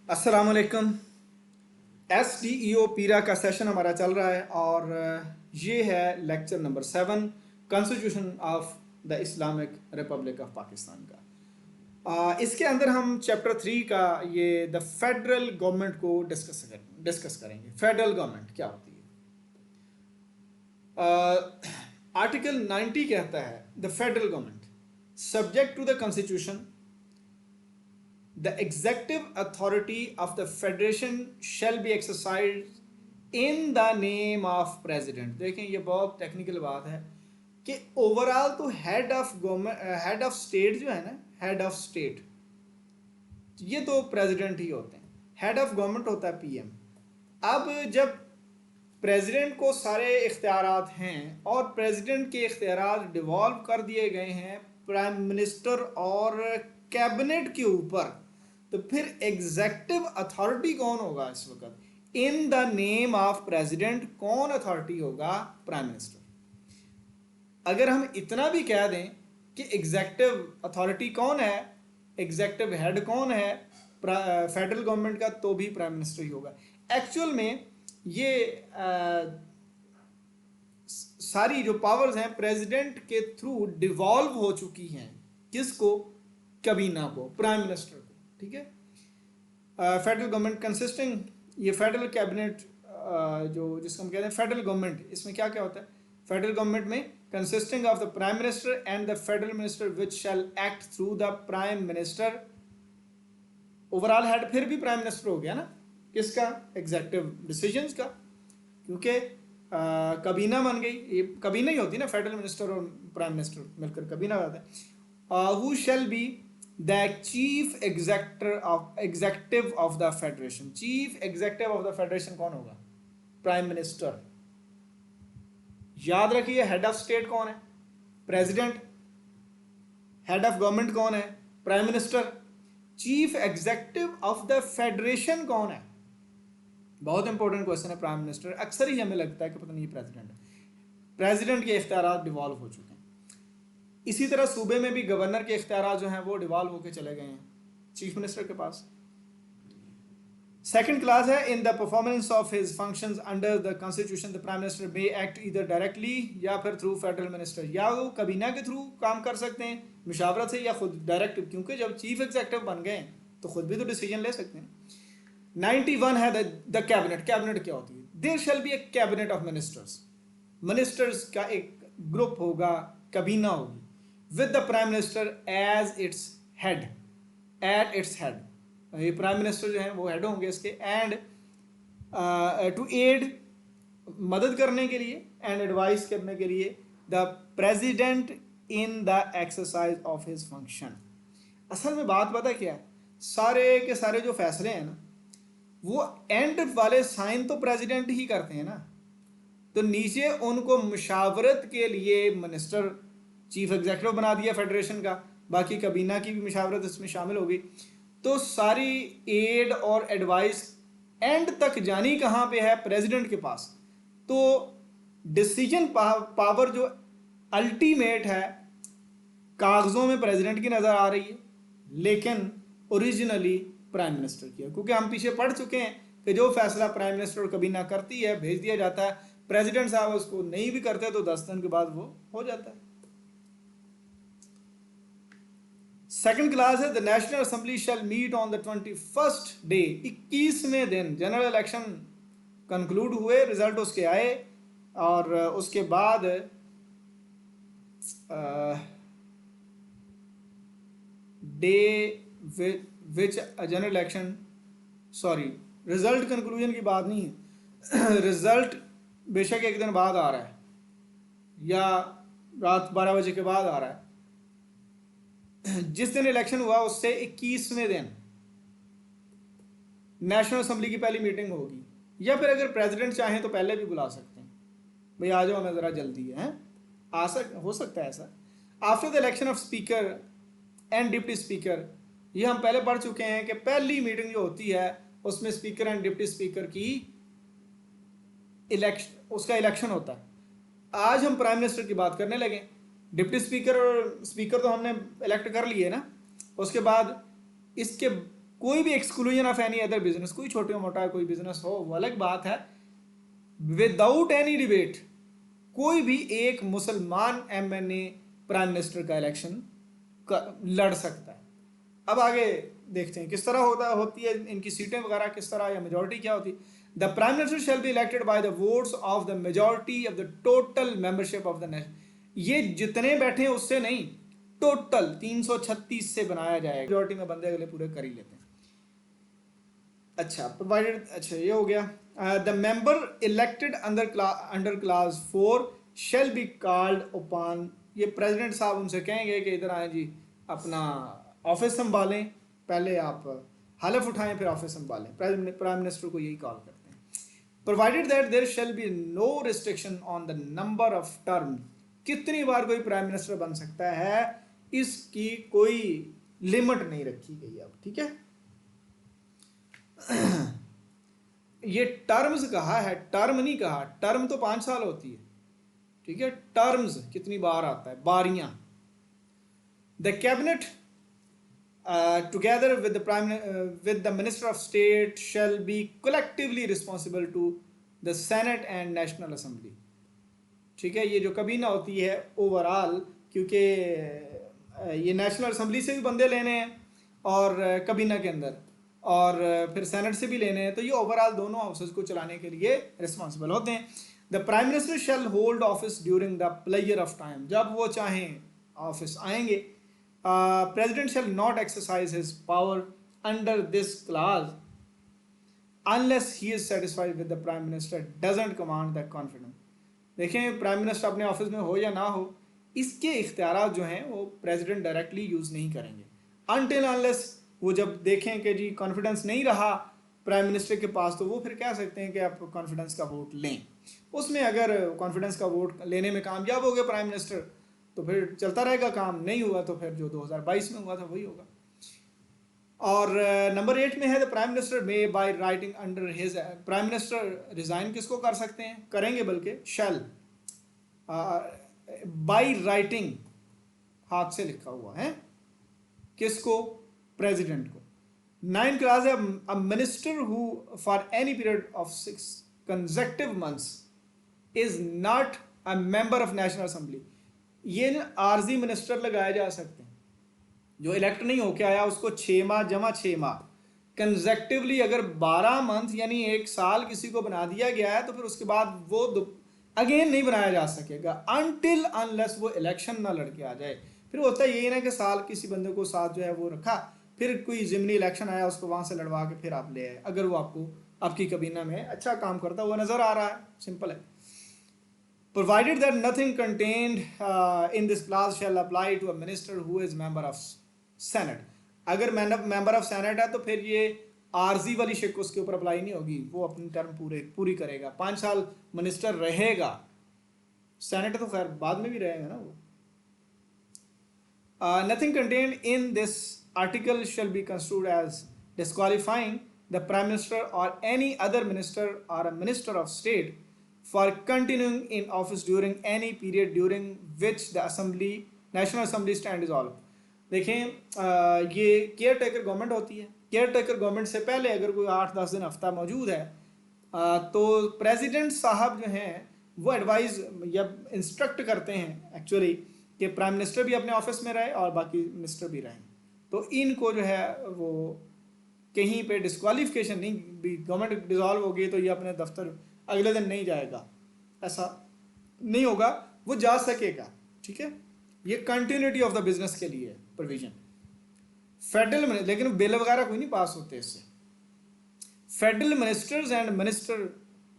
अस्सलाम वालेकुम। SDEO पीरा का सेशन हमारा चल रहा है और ये है lecture number 7 constitution of the Islamic Republic of Pakistan का। इसके अंदर हम चैप्टर 3 का ये द फेडरल गवर्नमेंट को डिस्कस करेंगे। फेडरल गवर्नमेंट क्या होती है? आर्टिकल 90 कहता है the federal government subject to the constitution the executive authority of the federation shall be exercised in the name of president। देखें ये बहुत टेक्निकल बात है कि ओवरऑल तो head of government head of state जो है ना, हेड ऑफ स्टेट ये तो प्रेसिडेंट ही होते हैं। हेड ऑफ गवर्नमेंट होता है पीएम। अब जब प्रेसिडेंट को सारे इख्तियारात हैं और प्रेसिडेंट के इख्तियारात डिवॉल्व कर दिए गए हैं प्राइम मिनिस्टर और कैबिनेट के ऊपर, तो फिर एग्जेक्टिव अथॉरिटी कौन होगा इस वक्त? इन द नेम ऑफ प्रेसिडेंट कौन अथॉरिटी होगा? Prime minister. अगर हम इतना भी कह दें कि एग्जेक्टिव अथॉरिटी कौन है, एग्जेक्टिव हेड कौन है फेडरल गवर्नमेंट का, तो भी प्राइम मिनिस्टर ही होगा। एक्चुअल में ये सारी जो पावर्स हैं प्रेसिडेंट के थ्रू डिवॉल्व हो चुकी हैं। किसको? कबीना को, प्राइम मिनिस्टर को। ठीक है। फेडरल गवर्नमेंट कंसिस्टिंग, ये फेडरल कैबिनेट जो जिसको हम कहते हैं फेडरल गवर्नमेंट, इसमें क्या क्या होता है? फेडरल गवर्नमेंट में consisting of the prime minister and the federal minister which shall act through the prime minister. Overall head फिर भी प्राइम मिनिस्टर हो गया ना, किसका? एग्जेक्टिव डिसीजंस का, क्योंकि कबीना बन गई। ये कबीना ही होती है ना, फेडरल मिनिस्टर और प्राइम मिनिस्टर मिलकर कबीना होता है। Who shall be the chief executive of the federation. Chief executive of the federation कौन होगा? Prime minister. याद रखिए, हेड ऑफ स्टेट कौन है? प्रेसिडेंट। हेड ऑफ गवर्नमेंट कौन है? Prime minister. Chief executive of the federation कौन है? बहुत इंपॉर्टेंट क्वेश्चन है। Prime minister. अक्सर ही हमें लगता है कि पता नहीं ये प्रेसिडेंट है। प्रेसिडेंट के इख्तियारात डिवॉल्व हो चुके हैं। इसी तरह सूबे में भी गवर्नर के इख्तियारात जो हैं वो डिवॉल्व होकर चले गए हैं चीफ मिनिस्टर के पास। सेकंड क्लास है in the performance of his functions under the constitution the prime minister may act either directly या फिर थ्रू फेडरल मिनिस्टर। या वो कबीना के थ्रू काम कर सकते हैं मुशावरत से, या खुद डायरेक्ट, क्योंकि जब चीफ एग्जेक्टिव बन गए तो खुद भी तो डिसीजन ले सकते हैं। 91 है द कैबिनेट। कैबिनेट क्या होती है? There shall be a cabinet of ministers. Ministers का एक ग्रुप होगा, कबीना होगी, with the prime minister as its head, at its head। ये प्राइम मिनिस्टर जो है वो हेड होंगे इसके। एंड टू एड, मदद करने के लिए, एंड एडवाइस करने के लिए the president in the exercise of his function. असल में बात पता क्या है? सारे के सारे जो फैसले हैं ना, वो एंड वाले साइन तो प्रेसिडेंट ही करते हैं ना, तो नीचे उनको मुशावरत के लिए मिनिस्टर, चीफ एग्जेक्टिव बना दिया फेडरेशन का, बाकी कबीना की भी मुशावरत इसमें शामिल होगी। तो सारी एड और एडवाइस एंड तक जानी कहाँ पे है? प्रेसिडेंट के पास। तो डिसीजन पावर जो अल्टीमेट है कागजों में प्रेसिडेंट की नज़र आ रही है, लेकिन ओरिजिनली प्राइम मिनिस्टर की है। क्योंकि हम पीछे पढ़ चुके हैं कि जो फैसला प्राइम मिनिस्टर और कबीना करती है भेज दिया जाता है, प्रेसिडेंट साहब उसको नहीं भी करते तो 10 दिन के बाद वो हो जाता है। सेकंड क्लास है the national assembly shall meet on the 21st day. 21वें दिन जनरल इलेक्शन कंक्लूड हुए, रिजल्ट उसके आए, और उसके बाद day which general election, sorry result conclusion की बात नहीं है। रिजल्ट बेशक एक दिन बाद आ रहा है या रात 12 बजे के बाद आ रहा है। जिस दिन इलेक्शन हुआ उससे 21वें दिन नेशनल असेंबली की पहली मीटिंग होगी, या फिर अगर प्रेसिडेंट चाहें तो पहले भी बुला सकते हैं, भाई आ जाओ हमें ज़रा जल्दी है, हो सकता है ऐसा। After the election of speaker and deputy speaker, ये हम पहले पढ़ चुके हैं कि पहली मीटिंग जो होती है उसमें स्पीकर एंड डिप्टी स्पीकर की उसका इलेक्शन होता है। आज हम प्राइम मिनिस्टर की बात करने लगे। डिप्टी स्पीकर और स्पीकर तो हमने इलेक्ट कर लिए ना, उसके बाद इसके कोई भी exclusion of any other business, कोई छोटा मोटा कोई बिजनेस हो वो अलग बात है, विदाउट एनी डिबेट कोई भी एक मुसलमान एमएनए प्राइम मिनिस्टर का इलेक्शन लड़ सकता है। अब आगे देखते हैं किस तरह होती है इनकी सीटें वगैरह किस तरह, या मेजोरिटी क्या होती है। The prime minister shall be elected by the votes of the majority of the total membership of the nation. ये जितने बैठे हैं उससे नहीं, टोटल 336 से बनाया जाएगा। मेजोरिटी में बंदे अगले पूरे कर ही लेते हैं। अच्छा प्रोवाइडेड, अच्छा ये हो गया। The member elected under class 4 shall be called upon, ये प्रेसिडेंट साहब उनसे कहेंगे कि इधर आए जी अपना ऑफिस संभालें, पहले आप हलफ उठाएं फिर ऑफिस संभालें। प्राइम मिनिस्टर को यही कॉल करते हैं। Provided that there shall be no restriction on the number of term, कितनी बार कोई प्राइम मिनिस्टर बन सकता है इसकी कोई लिमिट नहीं रखी गई अब, ठीक है। ये टर्म्स कहा है, टर्म नहीं कहा, टर्म तो 5 साल होती है, ठीक है। टर्म्स कितनी बार आता है, बारियां। The cabinet together with the minister of state shall be collectively responsible to the Senate and National Assembly, ठीक है। ये जो कबीना होती है ओवरऑल, क्योंकि ये नेशनल असेंबली से भी बंदे लेने हैं और कबीना के अंदर, और फिर सेनेट से भी लेने हैं, तो ये ओवरऑल दोनों हाउसेस को चलाने के लिए रिस्पॉन्सिबल होते हैं। The prime minister shall hold office during the pleasure of time, जब वो चाहें ऑफिस आएंगे। President shall not exercise his power under this clause unless he is satisfied with the prime minister doesn't command the confidence। देखें prime minister अपने office में हो या ना हो, इसके इख्तियारात जो हैं वो प्रेसिडेंट डायरेक्टली यूज़ नहीं करेंगे अनटिल अनलेस वो जब देखें कि जी कॉन्फिडेंस नहीं रहा प्राइम मिनिस्टर के पास, तो वो फिर कह सकते हैं कि आप कॉन्फिडेंस का वोट लें। उसमें अगर कॉन्फिडेंस का वोट लेने में कामयाब हो गए प्राइम मिनिस्टर तो फिर चलता रहेगा काम, नहीं हुआ तो फिर जो 2022 में हुआ था वही होगा। और नंबर 8 में है the prime minister may by writing under his, prime minister resign किसको कर सकते हैं, करेंगे बल्कि शैल बाय राइटिंग, हाथ से लिखा हुआ है, किसको, प्रेसिडेंट को। 9 क्लास है a minister who for any period of 6 consecutive months is not a member of national assembly, ये आर्जी मिनिस्टर लगाए जा सकते हैं। जो इलेक्ट नहीं होके आया उसको 6 माह जमा 6 माह कंसेक्टिवली, अगर 12 मंथ यानी 1 साल किसी को बना दिया गया है तो फिर उसके बाद वो अगेन नहीं बनाया जा सकेगा अनटिल अनलेस वो इलेक्शन ना लड़के आ जाए। फिर होता है यही ना कि साल किसी बंदे को साथ जो है वो रखा, फिर कोई जिमनी इलेक्शन आया उसको वहाँ से लड़वा के फिर आप ले आए, अगर वो आपको आपकी कबीना में अच्छा काम करता हुआ नजर आ रहा है, सिंपल है। Provided that nothing contained in this clause shall apply to a minister who is member of Senate। अगर member of Senate है तो फिर ये आरजी वाली शिक उसके ऊपर अप्लाई नहीं होगी, वो अपनी टर्म पूरी करेगा, 5 साल मिनिस्टर रहेगा। सेनेट तो खैर बाद में भी रहेगा ना वो। Nothing contained in this article shall be construed as disqualifying the prime minister or any other minister or a minister of state for continuing in office during any period during which the national assembly stand dissolved। देखें ये care taker government होती है, care taker government से पहले अगर कोई 8-10 दिन हफ्ता मौजूद है तो प्रेसिडेंट साहब जो हैं वो एडवाइज या इंस्ट्रक्ट करते हैं एक्चुअली कि प्राइम मिनिस्टर भी अपने ऑफिस में रहे और बाकी मिनिस्टर भी रहें। तो इनको जो है वो कहीं पे डिस्क्वालिफिकेशन नहीं, गवर्नमेंट डिसॉल्व होगी तो ये अपने दफ्तर अगले दिन नहीं जाएगा, ऐसा नहीं होगा, वो जा सकेगा, ठीक है। ये कंटिन्यूटी ऑफ द बिजनेस के लिए प्रोविजन। फेडरल में लेकिन बिल वगैरह कोई नहीं पास होते इससे। Federal ministers and minister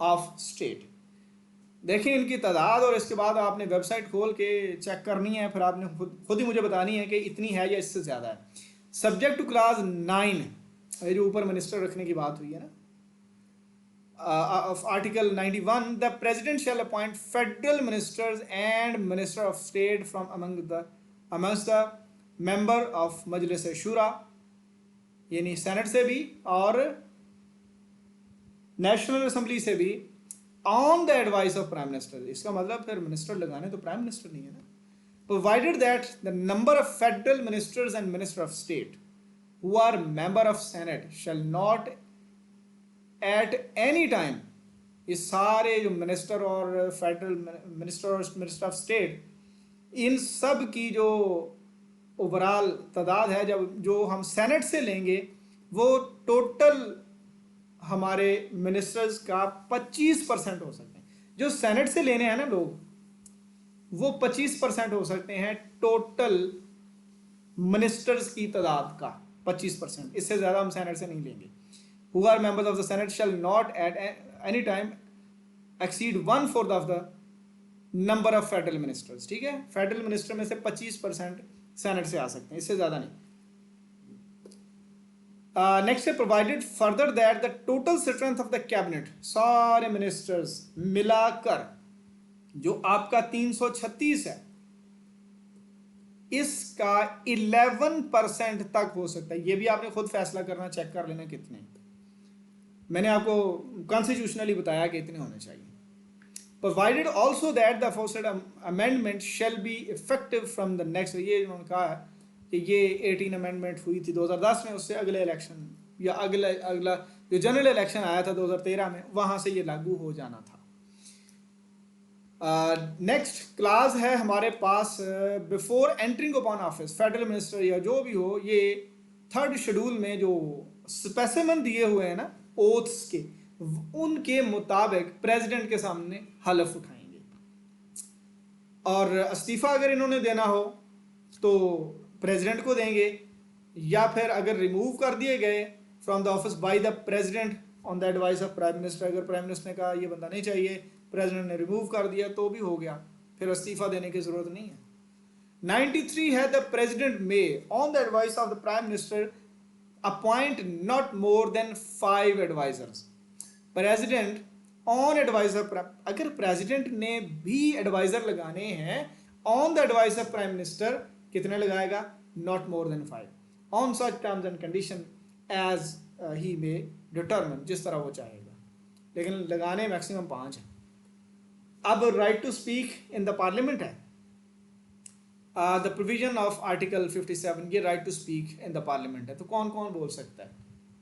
of state, देखिए इनकी तादाद और इसके बाद आपने वेबसाइट खोल के चेक करनी है, फिर आपने खुद ही मुझे बतानी है कि इतनी है या इससे ज़्यादा है। सब्जेक्ट टू क्लास 9, ये जो ऊपर मिनिस्टर रखने की बात हुई है ना, of Article 91, the President shall appoint federal ministers and Minister of State from amongst the member of Majlis Shura, यानी सेनेट से भी और नेशनल असेंबली से भी, on the advice of prime minister. इसका मतलब फिर मिनिस्टर लगाने तो प्राइम मिनिस्टर नहीं है ना। Provided that the number of federal ministers and minister of state who are member of Senate shall not at any time, ये सारे जो मिनिस्टर और फेडरल मिनिस्टर और मिनिस्टर ऑफ स्टेट, इन सब की जो ओवरऑल तादाद है जब जो हम सेनेट से लेंगे वो टोटल हमारे मिनिस्टर्स का 25% हो सकते हैं। जो सेनेट से लेने हैं ना लोग वो 25% हो सकते हैं टोटल मिनिस्टर्स की तादाद का 25%, इससे ज़्यादा हम सेनेट से नहीं लेंगे। Who are members of the Senate shall not at any time exceed 1/4 of the number of federal ministers। ठीक है, फेडरल मिनिस्टर में से 25% सेनेट से आ सकते हैं, इससे ज़्यादा नहीं। नेक्स्ट है provided further that the total strength of the cabinet, सारे मिनिस्टर्स मिलाकर जो आपका 336 है इसका 11% तक हो सकता है। ये भी आपने खुद फैसला करना, चेक कर लेना कितने। मैंने आपको कॉन्स्टिट्यूशनली बताया कि इतने होने चाहिए। Provided also that the aforesaid amendment shall be effective from the next, ये उन्होंने कहा है कि ये 18 अमेंडमेंट हुई थी 2010 में, उससे अगले इलेक्शन या अगला जो जनरल इलेक्शन आया था 2013 में, वहाँ से ये लागू हो जाना था। नेक्स्ट क्लास है हमारे पास before entering upon office, federal minister या जो भी हो, ये 3rd शेड्यूल में जो स्पेसिमन दिए हुए हैं ना ओथ्स के, उनके मुताबिक प्रेसिडेंट के सामने हलफ उठाएंगे। और इस्तीफा अगर इन्होंने देना हो तो प्रेसिडेंट को देंगे, या फिर अगर रिमूव कर दिए गए from the office by the president on the advice of prime minister, अगर प्राइम मिनिस्टर ने कहा ये बंदा नहीं चाहिए, प्रेसिडेंट ने रिमूव कर दिया तो भी हो गया, फिर इस्तीफा देने की जरूरत नहीं है। 93 है the president may on the advice of the prime minister appoint not more than 5 advisers. President on adviser, अगर प्रेसिडेंट ने भी एडवाइजर लगाने हैं on the advice of prime minister, कितने लगाएगा? Not more than 5 on such terms and condition as he may determine, जिस तरह वो चाहेगा, लेकिन लगाने मैक्सिमम 5 है। अब right to speak in the parliament है, द प्रोविजन ऑफ आर्टिकल 57, ये right to speak in the parliament है। तो कौन कौन बोल सकता है?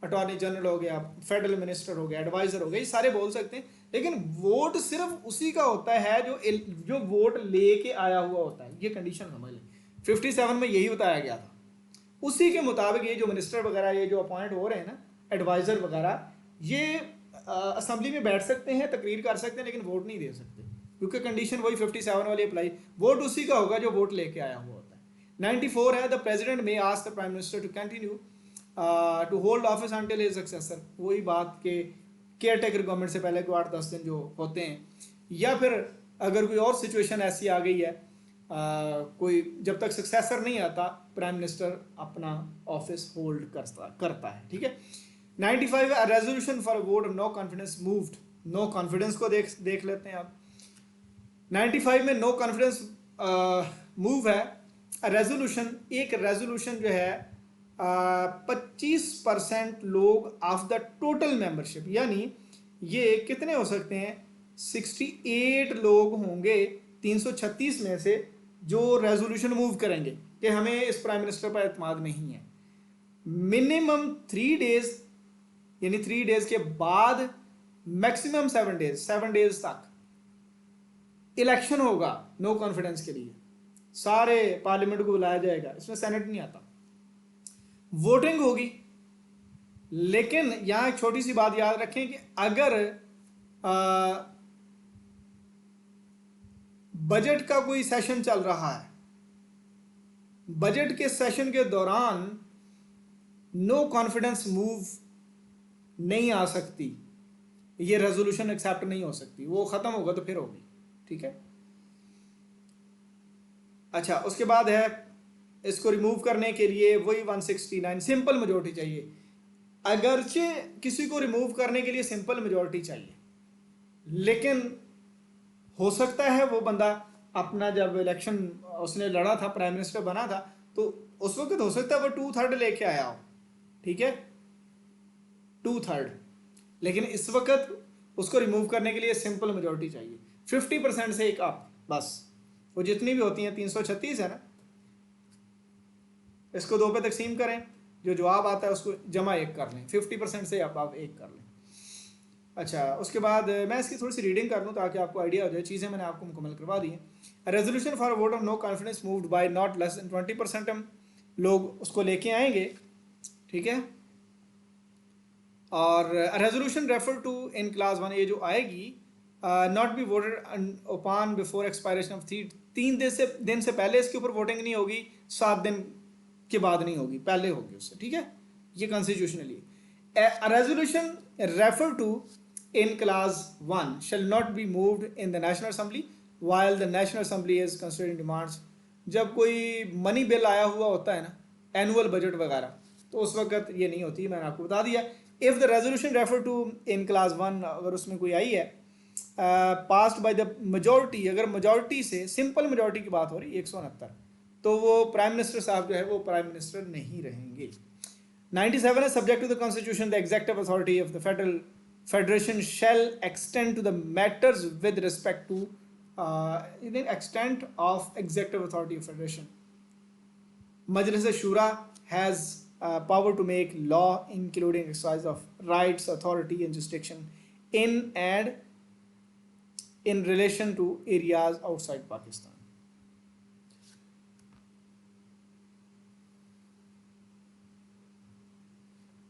अटॉर्नी जनरल हो गया, फेडरल मिनिस्टर हो गया, एडवाइजर हो गया, ये सारे बोल सकते हैं, लेकिन वोट सिर्फ उसी का होता है जो वोट लेके आया हुआ होता है। ये कंडीशन समझ लें, 57 में यही बताया गया था। उसी के मुताबिक ये जो मिनिस्टर वगैरह ये जो अपॉइंट हो रहे हैं ना, एडवाइजर वगैरह, ये असेंबली में बैठ सकते हैं, तकरीर कर सकते हैं, लेकिन वोट नहीं दे सकते, क्योंकि कंडीशन वही 57 वाली अप्लाई, वोट उसी का होगा जो वोट लेके आया हुआ होता है। 94 है the president may ask the prime minister to continue to hold office until his successor, वही बात के केयर टेकर गवर्नमेंट से पहले को 8-10 दिन जो होते हैं, या फिर अगर कोई और सिचुएशन ऐसी आ गई है कोई जब तक सक्सेसर नहीं आता, प्राइम मिनिस्टर अपना ऑफिस होल्ड करता है। ठीक है। 95 है resolution for vote no confidence moved, no confidence को देख लेते हैं आप। 95 में नो कॉन्फिडेंस मूव है रेजोल्यूशन, एक रेजोल्यूशन जो है 25% लोग ऑफ द टोटल मेंबरशिप, यानी ये कितने हो सकते हैं? 68 लोग होंगे 336 में से जो रेजोल्यूशन मूव करेंगे कि हमें इस प्राइम मिनिस्टर पर एतमाद नहीं है। मिनिमम 3 डेज, यानी 3 डेज के बाद मैक्सिमम 7 डेज तक इलेक्शन होगा नो कॉन्फिडेंस के लिए, सारे पार्लियामेंट को बुलाया जाएगा, इसमें सेनेट नहीं आता, वोटिंग होगी। लेकिन यहां एक छोटी सी बात याद रखें कि अगर बजट का कोई सेशन चल रहा है, बजट के सेशन के दौरान नो कॉन्फिडेंस मूव नहीं आ सकती, ये रेजोल्यूशन एक्सेप्ट नहीं हो सकती, वो खत्म होगा तो फिर होगी। ठीक है। अच्छा, उसके बाद है इसको रिमूव करने के लिए वही 169 सिंपल मेजोरिटी चाहिए। अगरचे किसी को रिमूव करने के लिए सिंपल मेजोरिटी चाहिए, लेकिन हो सकता है वो बंदा अपना जब इलेक्शन उसने लड़ा था, प्राइम मिनिस्टर बना था, तो उस वक्त हो सकता है वो 2/3 लेके आया हो। ठीक है, 2/3, लेकिन इस वक्त उसको रिमूव करने के लिए सिंपल मेजोरिटी चाहिए, 50% से एक अप, बस। वो जितनी भी होती हैं 336 है ना, इसको 2 पे तकसीम करें, जो जवाब आता है उसको जमा 1 कर लें, 50% से आप 1 कर लें। अच्छा, उसके बाद मैं इसकी थोड़ी सी रीडिंग कर लूँ ताकि आपको आइडिया हो जाए। चीज़ें मैंने आपको मुकम्मल करवा दी हैं। Resolution for vote of no confidence moved by not less than 20%, हम लोग उसको लेके आएंगे, ठीक है। और resolution refer to in clause 1, ये जो आएगी, not be voted upon before expiration of 3 दिन से पहले इसके ऊपर वोटिंग नहीं होगी, 7 दिन के बाद नहीं होगी, पहले होगी उससे, ठीक है। ये constitutionally resolution refer to in clause 1 shall not be moved in the national assembly while the national assembly is considering demands। जब कोई मनी बिल आया हुआ होता है ना, एनुअल बजट वगैरह, तो उस वक्त ये नहीं होती, मैंने आपको बता दिया। If the resolution refer to in clause 1, अगर उसमें कोई आई है पास्ड बाय द मेजॉरिटी, अगर मेजॉरिटी से, सिंपल मेजॉरिटी की बात हो रही है 169, तो वो प्राइम मिनिस्टर साहब जो है वो प्राइम मिनिस्टर नहीं रहेंगे। 97 है, subject to the constitution the executive authority of the Federation shall extend to the matters with respect to extent of executive authority of Federation. Majlis Shura has power to make law including exercise of rights, authority and jurisdiction in and in relation to areas outside Pakistan.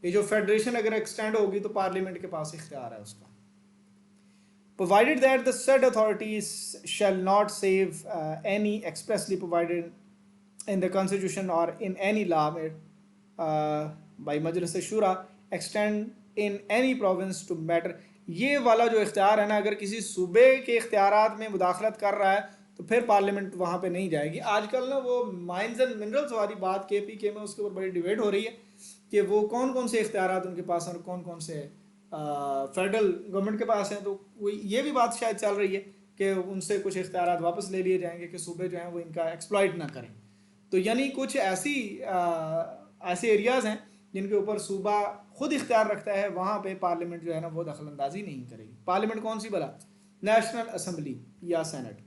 ये जो federation अगर extend होगी तो parliament के पास इख्तियार है उसका। Provided that the said authorities shall not save any expressly provided in the constitution और in any law made by Majlis Shura extend in any province to matter. ये वाला जो इख्तियार है ना, अगर किसी सूबे के इख्तियारात में मुदाखलत कर रहा है तो फिर पार्लियामेंट वहाँ पे नहीं जाएगी। आजकल ना वो माइंस एंड मिनरल्स वाली बात KPK में उसके ऊपर बड़ी डिबेट हो रही है कि वो कौन कौन से इख्तियारात उनके पास हैं और कौन कौन से फेडरल गवर्नमेंट के पास हैं। तो वो ये भी बात शायद चल रही है कि उनसे कुछ इख्तियारात वापस ले लिए जाएंगे कि सूबे जो हैं वो इनका एक्सप्लॉइट ना करें। तो यानी कुछ ऐसे एरियाज़ हैं जिनके ऊपर सूबा खुद इख्तियार रखता है, वहाँ पे पार्लियामेंट जो है ना वो दखल अंदाजी नहीं करेगी। पार्लियामेंट कौन सी भला? नेशनल असम्बली या सेनेट।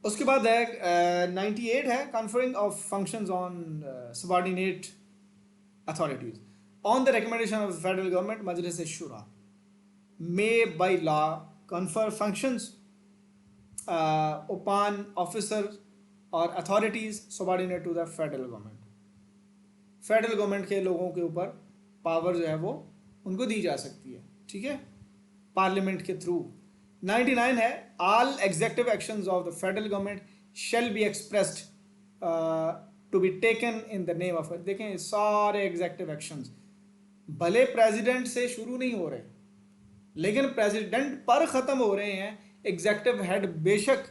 उसके बाद है 98 है, conferring of functions on subordinate authorities on the recommendation of the federal government. Majlis Shura may by law confer functions upon officer और authorities subordinate to the federal government. Federal government के लोगों के ऊपर पावर जो है वो उनको दी जा सकती है, ठीक है, पार्लियामेंट के थ्रू। 99 है, all executive actions of the federal government shall be expressed to be taken in the name of. देखें, सारे एग्जेक्टिव एक्शंस भले प्रेसिडेंट से शुरू नहीं हो रहे, लेकिन प्रेसिडेंट पर ख़त्म हो रहे हैं। एग्जेक्टिव हेड बेशक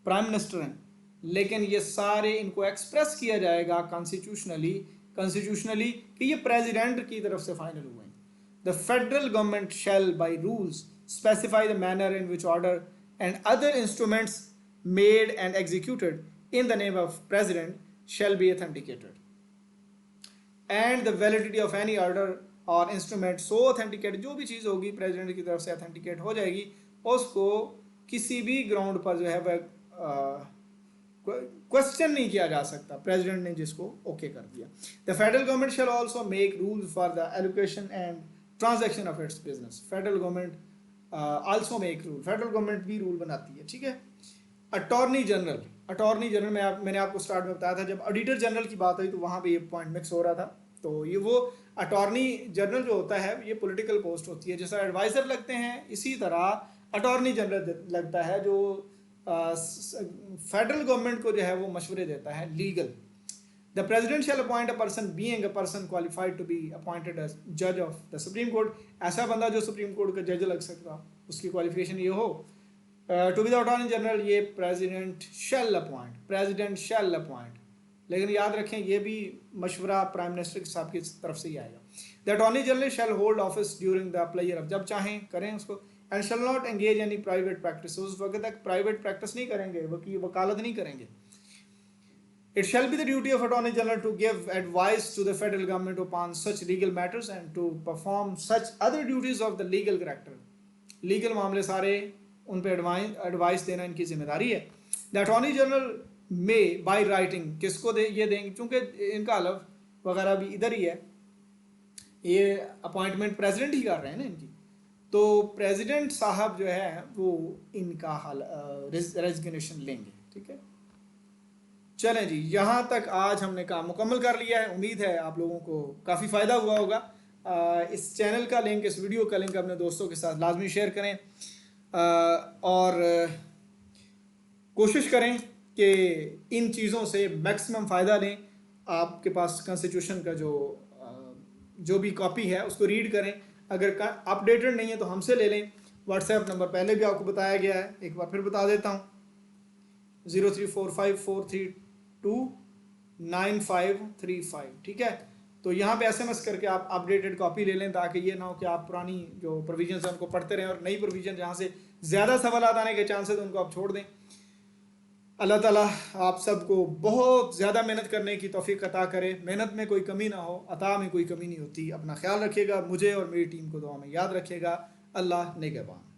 प्राइम मिनिस्टर हैं, लेकिन ये सारे इनको एक्सप्रेस किया जाएगा कॉन्स्टिट्यूशनली कि ये प्रेसिडेंट की तरफ से फाइनल हुए हैं। The federal government shell by rules specify the manner in which order and other instruments made and executed in the name of president shall be authenticated, and the validity of any order or instrument so authenticated, जो भी चीज़ होगी president की तरफ से authenticate हो जाएगी, उसको किसी भी ग्राउंड पर जो है वह क्वेश्चन नहीं किया जा सकता, प्रेसिडेंट ने जिसको ओके कर दिया। The federal government shall also make rules for the allocation and transaction of its business. Federal government also make rule, federal government भी रूल बनाती है, ठीक है। अटॉर्नी जनरल मैंने आपको स्टार्ट में बताया था, जब ऑडिटर जनरल की बात हुई तो वहाँ पे ये पॉइंट मिक्स हो रहा था। तो ये वो अटॉर्नी जनरल जो होता है ये पॉलिटिकल पोस्ट होती है, जैसा एडवाइज़र लगते हैं इसी तरह अटॉर्नी जनरल लगता है, जो फेडरल गवर्नमेंट को जो है वो मशवरे देता है legal. The president shall appoint a person being a person qualified to be appointed as judge of the Supreme Court। ऐसा बंदा जो सुप्रीम कोर्ट का जज लग सकता, उसकी क्वालिफिकेशन ये हो। To be the attorney general, ये प्रेसिडेंट शैल अपॉइंट, लेकिन याद रखें ये भी मशवरा प्राइम मिनिस्टर के साहब की तरफ से ही आएगा। The attorney general shall hold office during the player of, जब चाहें करें उसको, and shall not engage any private practice, उस वक्त तक प्राइवेट प्रैक्टिस नहीं करेंगे, वकालत नहीं करेंगे। It shall be the duty of Attorney General to give advice to the federal government upon such legal matters and to perform such other duties of the legal character। Legal मामले सारे उन पे advice देना इनकी जिम्मेदारी है। The Attorney General may by writing किसको दे ये देंगे, क्योंकि इनका हलफ वगैरह भी इधर ही है, ये अपॉइंटमेंट प्रेसिडेंट ही कर रहे हैं ना इनकी, तो प्रेसिडेंट साहब जो है वो इनका रेजिग्नेशन लेंगे। ठीक है, चलें जी, यहाँ तक आज हमने काम मुकम्मल कर लिया है। उम्मीद है आप लोगों को काफ़ी फ़ायदा हुआ होगा। इस चैनल का लिंक, इस वीडियो का लिंक अपने दोस्तों के साथ लाजमी शेयर करें और कोशिश करें कि इन चीज़ों से मैक्सिमम फ़ायदा लें। आपके पास कॉन्स्टिट्यूशन का जो भी कॉपी है उसको रीड करें, अगर अपडेटेड नहीं है तो हमसे ले लें। व्हाट्सएप नंबर पहले भी आपको बताया गया है, एक बार फिर बता देता हूँ, 0345432935। ठीक है, तो यहाँ पे SMS करके आप अपडेटेड कॉपी ले लें, ताकि ये ना हो कि आप पुरानी जो प्रोविजन है उनको पढ़ते रहें और नई प्रोविजन जहाँ से ज़्यादा सवाल आने के चांसेस उनको आप छोड़ दें। अल्लाह ताला आप सबको बहुत ज़्यादा मेहनत करने की तौफीक अता करे, मेहनत में कोई कमी ना हो, अता में कोई कमी नहीं होती। अपना ख्याल रखिएगा, मुझे और मेरी टीम को दुआ में याद रखिएगा। अल्लाह निगहबान।